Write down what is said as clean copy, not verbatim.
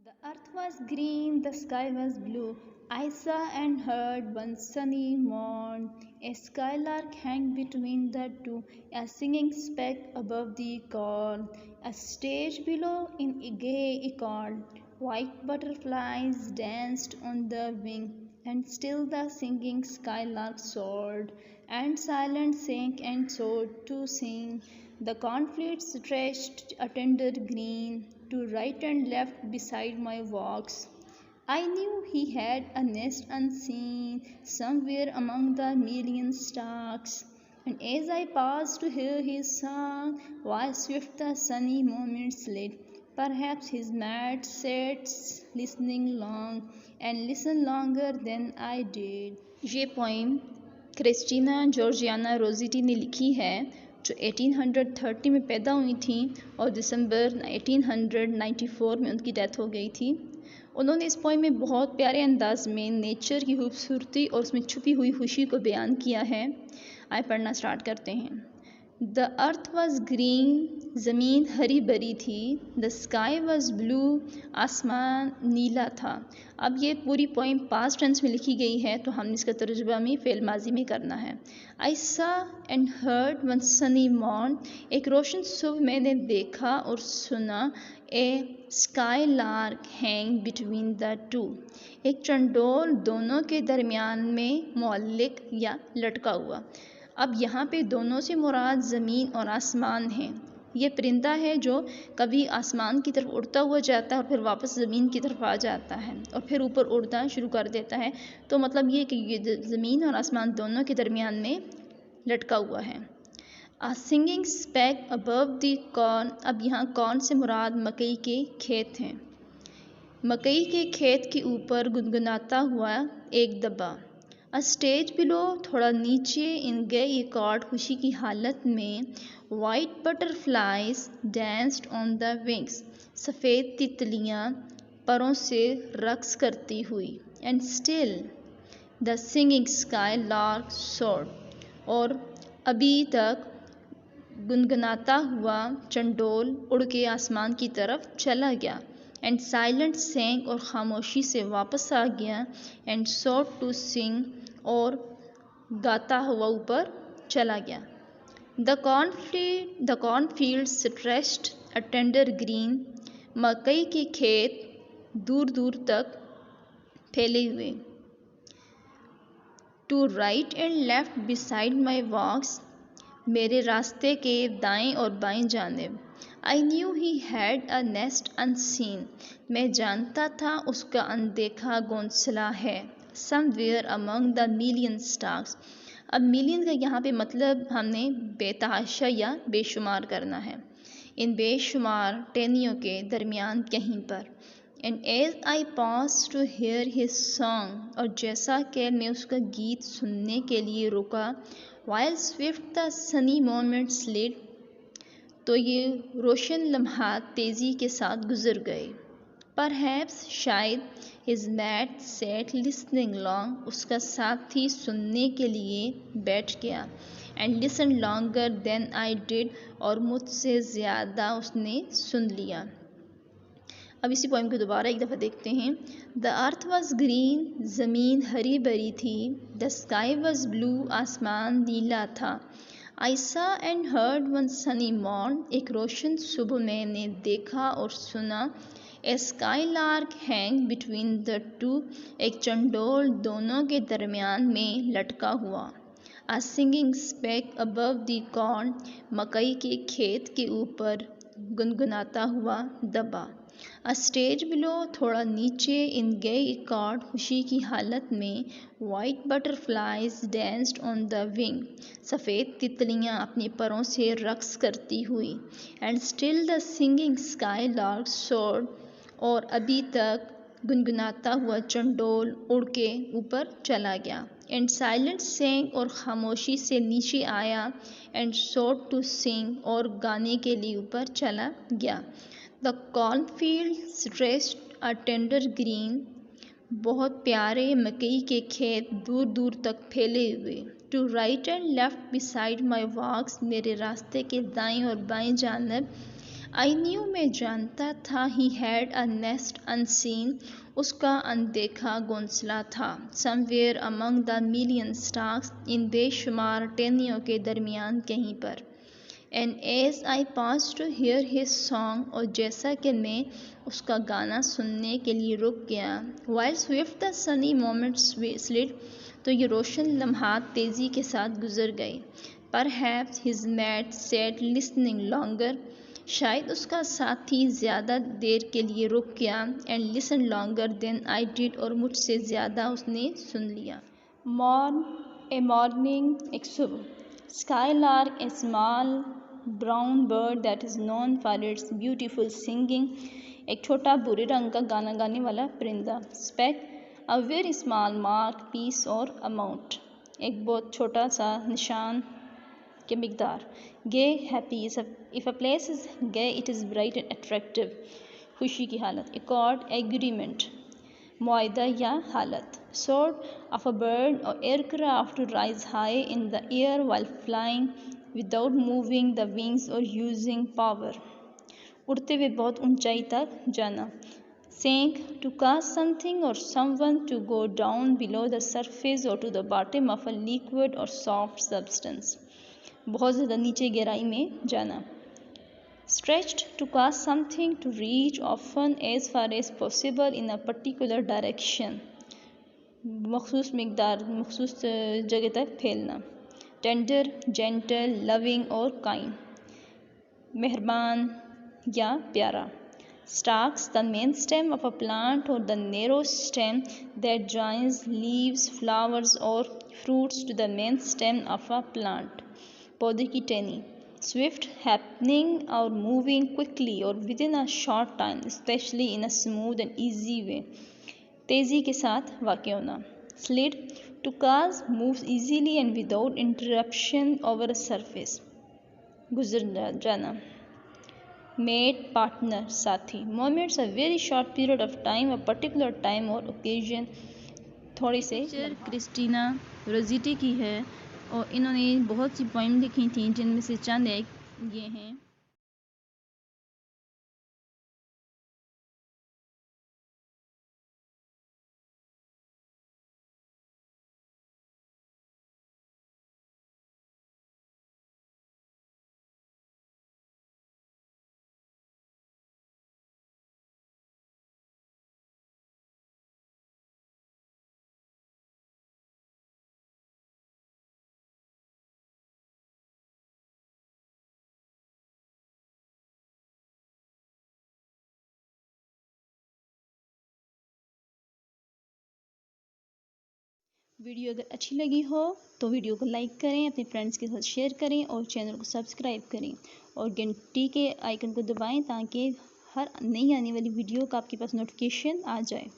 The earth was green, the sky was blue. I saw and heard one sunny morn. A skylark hung between the two, a singing speck above the corn. A stage below in a gay accord. White butterflies danced on the wing, and still the singing skylark soared, and silent sank and soared to sing. The cornfields stretched a tender green to right and left beside my walks. I knew he had a nest unseen somewhere among the million stalks. And as I paused to hear his song, while swift the sunny moments slid, perhaps his mad sat listening long and listened longer than I did. ये poem Christina Georgiana रोज़िटी ने लिखी है, जो 1830 में पैदा हुई थी और दिसंबर 1894 में उनकी डेथ हो गई थी। उन्होंने इस पोइम में बहुत प्यारे अंदाज में नेचर की खूबसूरती और उसमें छुपी हुई खुशी को बयान किया है। आइए पढ़ना स्टार्ट करते हैं। द अर्थ वॉज ग्रीन, ज़मीन हरी भरी थी। द स्काई वॉज ब्लू, आसमान नीला था। अब ये पूरी पोइम पास्ट टेंस में लिखी गई है, तो हमने इसका तर्जुमा में फ़ेल माजी में करना है। I saw and heard one sunny morn, एक रोशन सुबह मैंने देखा और सुना। A skylark hang between the two, एक चंडोल दोनों के दरमियान में मौलिक या लटका हुआ। अब यहाँ पे दोनों से मुराद ज़मीन और आसमान है। ये परिंदा है जो कभी आसमान की तरफ उड़ता हुआ जाता है और फिर वापस ज़मीन की तरफ आ जाता है और फिर ऊपर उड़ना शुरू कर देता है। तो मतलब ये कि ये ज़मीन और आसमान दोनों के दरमियान में लटका हुआ है। A singing speck above the corn, अब यहाँ कॉर्न से मुराद मकई के खेत हैं। मकई के खेत के ऊपर गुनगुनाता हुआ एक दब्बा। अ स्टेज बिलो, थोड़ा नीचे इन गए कॉर्ड, खुशी की हालत में। White butterflies danced on the wings, सफ़ेद तितलियाँ परों से रक्स करती हुई। And still the singing sky lark sword, और अभी तक गुनगुनाता हुआ चंडोल उड़ के आसमान की तरफ चला गया। एंड साइलेंट सेंग, और खामोशी से वापस आ गया। एंड सॉट टू सिंग, और गाता हुआ ऊपर चला गया। The cornfield stretched a tender green, मकई के खेत दूर दूर तक फैले हुए। To right and left beside my walks, मेरे रास्ते के दाएं और बाएं जानिब। I knew he had a nest unseen, मैं जानता था उसका अनदेखा घोंसला है। Somewhere among the million stars, अब मिलियन का यहाँ पे मतलब हमने बेतहाशा या बेशुमार करना है। इन बेशुमार टहनियों के दरमियान कहीं पर। And as I pause to hear his song, और जैसा कि मैं उसका गीत सुनने के लिए रुका। While swift the Sunny moment slid, तो ये रोशन लम्हात तेज़ी के साथ गुजर गए। परहैप्स, शायद। His mate sat listening long, उसका साथी सुनने के लिए बैठ गया। And listen longer than I did, और मुझसे ज़्यादा उसने सुन लिया। अब इसी पोइम को दोबारा एक दफ़ा देखते हैं। द अर्थ वॉज ग्रीन, ज़मीन हरी भरी थी। द स्काई वॉज ब्लू, आसमान नीला था। I saw and heard one sunny morn, एक रोशन सुबह मैंने देखा और सुना। A skylark hang between the two, एक चंडोल दोनों के दरमियान में लटका हुआ। A singing speck above the corn, मकई के खेत के ऊपर गुनगुनाता हुआ दबा। अ स्टेज बिलो, थोड़ा नीचे इन गए कॉर्ड, खुशी की हालत में। White butterflies danced on the wing, सफ़ेद तितलियाँ अपने परों से रक्स करती हुई। And still the singing sky lark sword, और अभी तक गुनगुनाता हुआ चंडोल उड़ के ऊपर चला गया। एंड साइलेंट सेंग, और खामोशी से नीचे आया। एंड सोट टू सिंग, और गाने के लिए ऊपर चला गया। The cornfield stretched a tender green, बहुत प्यारे मकई के खेत दूर दूर तक फैले हुए। To right and left beside my walks, मेरे रास्ते के दाएं और बाएं जानिब। आई न्यू मैं जानता था he had a nest unseen उसका अनदेखा घोंसला था somewhere among the million stars इन बेशुमार टहनियों के दरमियान कहीं पर and as I pass to hear his song और जैसा कि मैं उसका गाना सुनने के लिए रुक गया while swift the sunny moments slid तो ये रोशन लम्हात तेज़ी के साथ गुजर गए perhaps his mate sat listening longer शायद उसका साथी ज़्यादा देर के लिए रुक गया and listen longer than I did और मुझसे ज़्यादा उसने सुन लिया मॉर्न ए मॉर्निंग एक सुबह skylark a small brown bird that is known for its beautiful singing एक छोटा भूरे रंग का गाना गाने वाला परिंदा speck a very small mark piece और अमाउंट एक बहुत छोटा सा निशान के मिकदार gay happy if a place is gay it is bright and attractive खुशी की हालत एकॉर्ड एग्रीमेंट मुआहदा या हालत sort of a bird or aircraft to rise high in the air while flying without moving the wings or using power उड़ते हुए बहुत ऊंचाई तक जाना sink to cause something or someone to go down below the surface or to the bottom of a liquid or soft substance बहुत ज़्यादा नीचे गहराई में जाना stretched to cause something to reach often as far as possible in a particular direction मखसूस मिकदार मखसूस जगह तक फैलना टेंडर जेंटल लविंग और काइंड मेहरबान या प्यारा stalks the main stem of a plant or the narrow stem that joins leaves flowers or fruits to the main stem of a plant पौधे की टहनी swift happening or moving quickly or within a short time especially in a smooth and easy way तेज़ी के साथ वाक़ होना slid to cause moves easily and without interruption over a surface गुजर जाना mate partner साथी moments a very short period of time a particular time or occasion थोड़ी से क्रिस्टीना रोजिटी की है और इन्होंने बहुत सी पोइम लिखी थी जिनमें से चंद एक ये हैं वीडियो अगर अच्छी लगी हो तो वीडियो को लाइक करें अपने फ्रेंड्स के साथ शेयर करें और चैनल को सब्सक्राइब करें और घंटी के आइकन को दबाएं ताकि हर नई आने वाली वीडियो का आपके पास नोटिफिकेशन आ जाए।